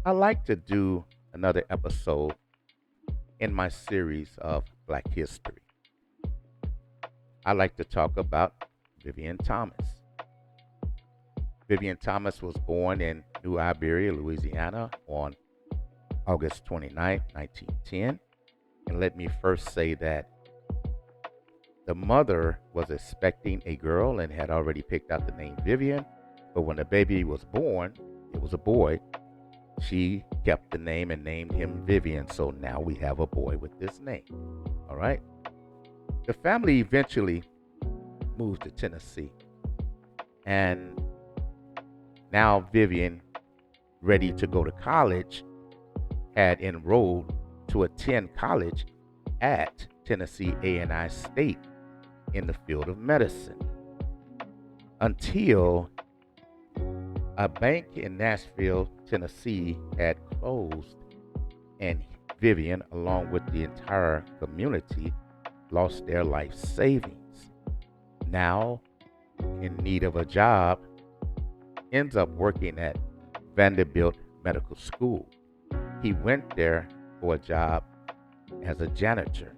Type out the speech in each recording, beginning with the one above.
I like to do another episode in my series of Black History. I like to talk about Vivien Thomas. Vivien Thomas was born in New Iberia, Louisiana on August 29th, 1910. And let me first say that the mother was expecting a girl and had already picked out the name Vivien. But when the baby was born, it was a boy. She kept the name and named him Vivien. So now we have a boy with this name. All right. The family eventually moved to Tennessee. And now Vivien, ready to go to college, had enrolled to attend college at Tennessee A&I State in the field of medicine until a bank in Nashville, Tennessee had closed, and Vivien, along with the entire community, lost their life savings. Now, in need of a job, ends up working at Vanderbilt Medical School. He went there for a job as a janitor.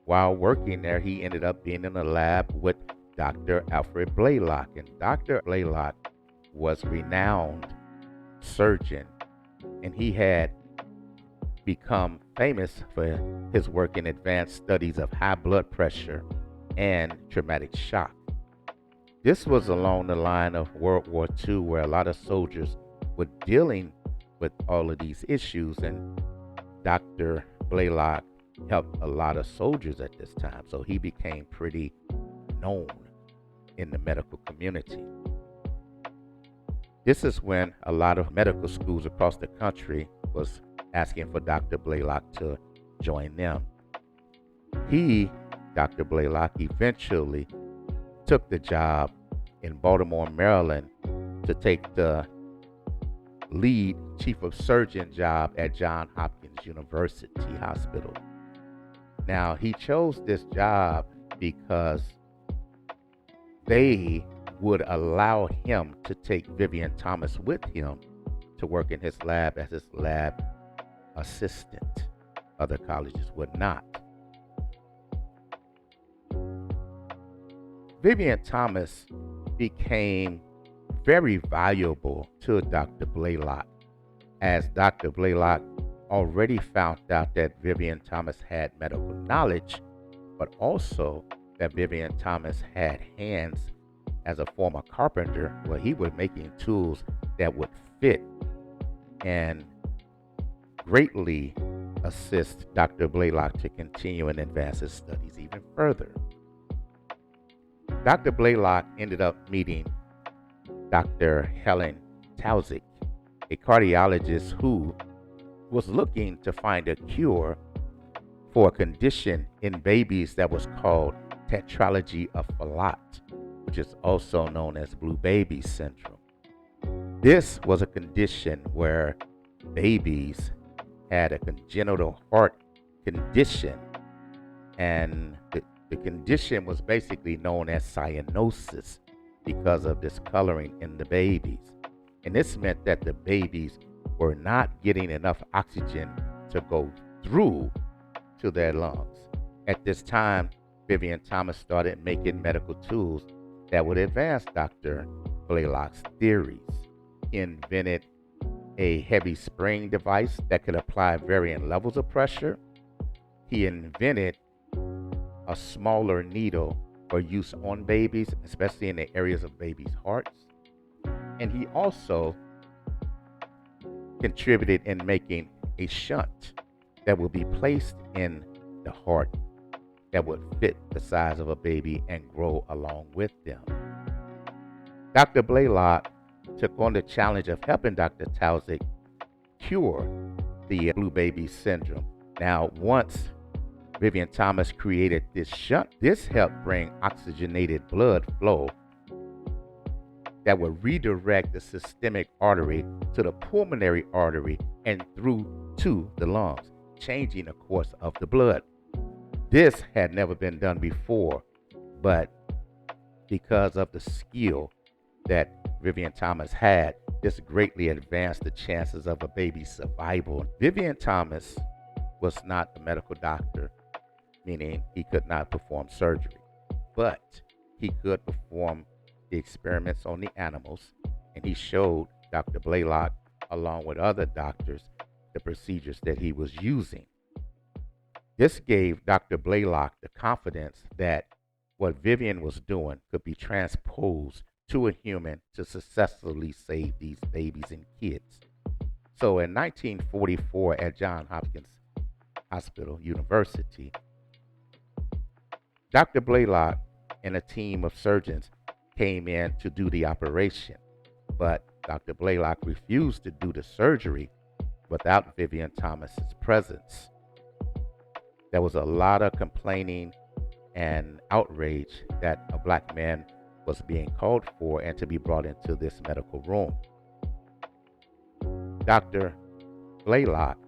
While working there, he ended up being in a lab with Dr. Alfred Blaylock. And Dr. Blaylock was a renowned surgeon, and he had become famous for his work in advanced studies of high blood pressure and traumatic shock. This was along the line of World War II, where a lot of soldiers were dealing with all of these issues, and Dr. Blaylock helped a lot of soldiers at this time, so he became pretty known in the medical community. This is when a lot of medical schools across the country was asking for Dr. Blaylock to join them. Dr. Blaylock, eventually took the job in Baltimore, Maryland, to take the lead chief of surgeon job at Johns Hopkins University Hospital. Now, he chose this job because they would allow him to take Vivien Thomas with him to work in his lab as his lab assistant. Other colleges would not. Vivien Thomas became very valuable to Dr. Blaylock, as Dr. Blaylock already found out that Vivien Thomas had medical knowledge, but also that Vivien Thomas had hands as a former carpenter, where he was making tools that would fit and greatly assist Dr. Blaylock to continue and advance his studies even further. Dr. Blaylock ended up meeting Dr. Helen Taussig, a cardiologist who was looking to find a cure for a condition in babies that was called tetralogy of Fallot, which is also known as blue baby syndrome. This was a condition where babies had a congenital heart condition, and the condition was basically known as cyanosis because of this coloring in the babies. And this meant that the babies were not getting enough oxygen to go through to their lungs. At this time, Vivien Thomas started making medical tools that would advance Dr. Blaylock's theories. He invented a heavy spring device that could apply varying levels of pressure. He invented a smaller needle for use on babies, especially in the areas of babies' hearts. And he also contributed in making a shunt that would be placed in the heart that would fit the size of a baby and grow along with them. Dr. Blaylock took on the challenge of helping Dr. Taussig cure the blue baby syndrome. Now, once Vivien Thomas created this shunt, this helped bring oxygenated blood flow that would redirect the systemic artery to the pulmonary artery and through to the lungs, changing the course of the blood. This had never been done before, but because of the skill that Vivien Thomas had, This greatly advanced the chances of a baby's survival. Vivien Thomas was not a medical doctor, meaning he could not perform surgery, but he could perform the experiments on the animals, and he showed Dr. Blaylock, along with other doctors, the procedures that he was using. This gave Dr. Blaylock the confidence that what Vivien was doing could be transposed to a human to successfully save these babies and kids. So in 1944 at Johns Hopkins Hospital University, Dr. Blaylock and a team of surgeons came in to do the operation, but Dr. Blaylock refused to do the surgery without Vivien Thomas's presence. There was a lot of complaining and outrage that a black man was being called for and to be brought into this medical room. Dr. Blaylock,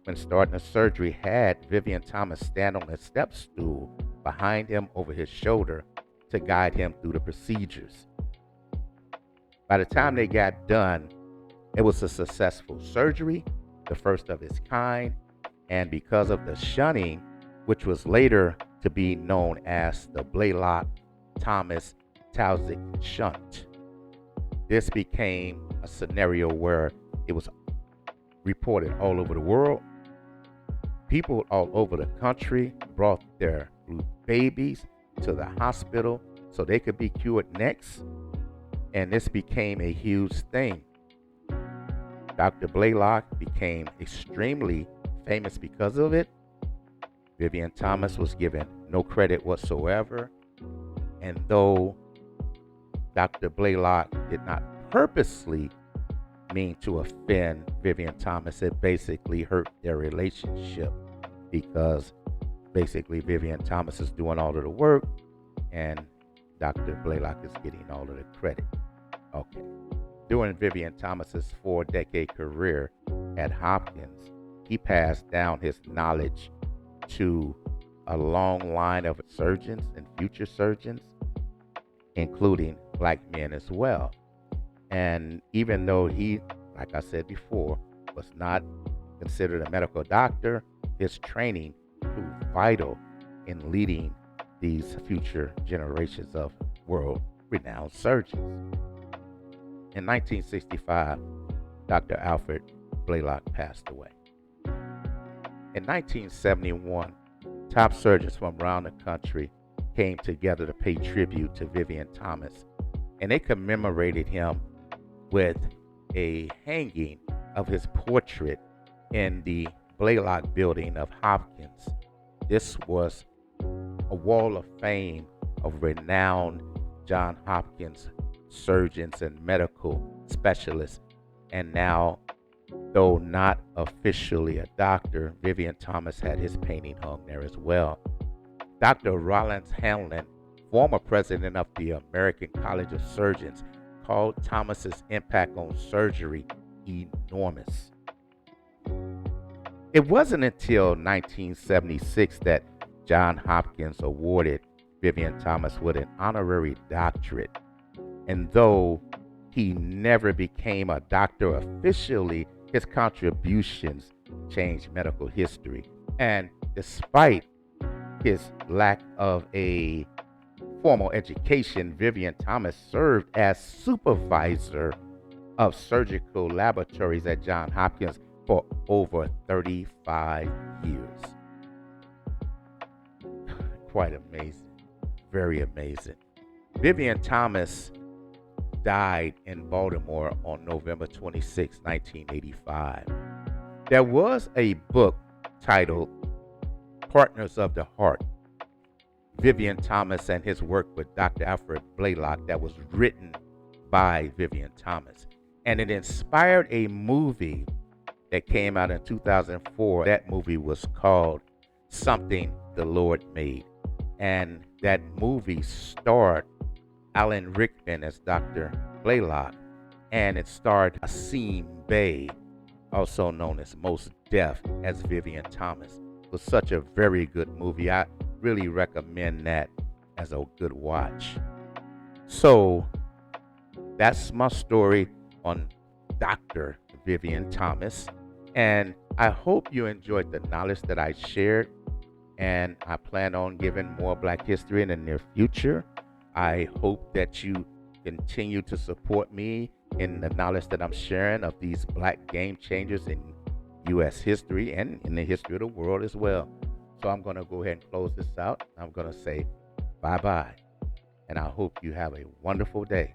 when starting the surgery, had Vivien Thomas stand on a step stool behind him over his shoulder to guide him through the procedures. By the time they got done, it was a successful surgery, the first of its kind, and because of the shunting, which was later to be known as the Blaylock-Thomas-Taussig shunt, this became a scenario where it was reported all over the world. People all over the country brought their babies to the hospital so they could be cured next, and this became a huge thing. Dr. Blaylock became extremely famous because of it. Vivien Thomas was given no credit whatsoever, and though Dr. Blaylock did not purposely mean to offend Vivien Thomas, it basically hurt their relationship because basically Vivien Thomas is doing all of the work and Dr. Blaylock is getting all of the credit. Okay. During Vivien Thomas's 4-decade career at Hopkins, he passed down his knowledge to a long line of surgeons and future surgeons, including black men as well. And even though he, like I said before, was not considered a medical doctor, his training proved vital in leading these future generations of world-renowned surgeons. In 1965, Dr. Alfred Blaylock passed away. In 1971, top surgeons from around the country came together to pay tribute to Vivien Thomas, and they commemorated him with a hanging of his portrait in the Blaylock building of Hopkins. This was a wall of fame of renowned Johns Hopkins surgeons and medical specialists. And now, though not officially a doctor, Vivien Thomas had his painting hung there as well. Dr. Rollins Hanlon, former president of the American College of Surgeons, called Thomas's impact on surgery enormous. It wasn't until 1976 that Johns Hopkins awarded Vivien Thomas with an honorary doctorate. And though he never became a doctor officially, his contributions changed medical history. And despite his lack of a formal education, Vivien Thomas served as supervisor of surgical laboratories at Johns Hopkins for over 35 years. Quite amazing. Very amazing. Vivien Thomas died in Baltimore on November 26, 1985. There was a book titled Partners of the Heart, Vivien Thomas and his work with Dr. Alfred Blaylock, that was written by Vivien Thomas. And it inspired a movie that came out in 2004. That movie was called Something the Lord Made. And that movie starred Alan Rickman as Dr. Blaylock, and it starred Asim Bey, also known as Mos Def, as Vivien Thomas. It was such a very good movie. I really recommend that as a good watch. So that's my story on Dr. Vivien Thomas. And I hope you enjoyed the knowledge that I shared. And I plan on giving more Black history in the near future. I hope that you continue to support me in the knowledge that I'm sharing of these Black game changers in U.S. history and in the history of the world as well. So I'm going to go ahead and close this out. I'm going to say bye bye. And I hope you have a wonderful day.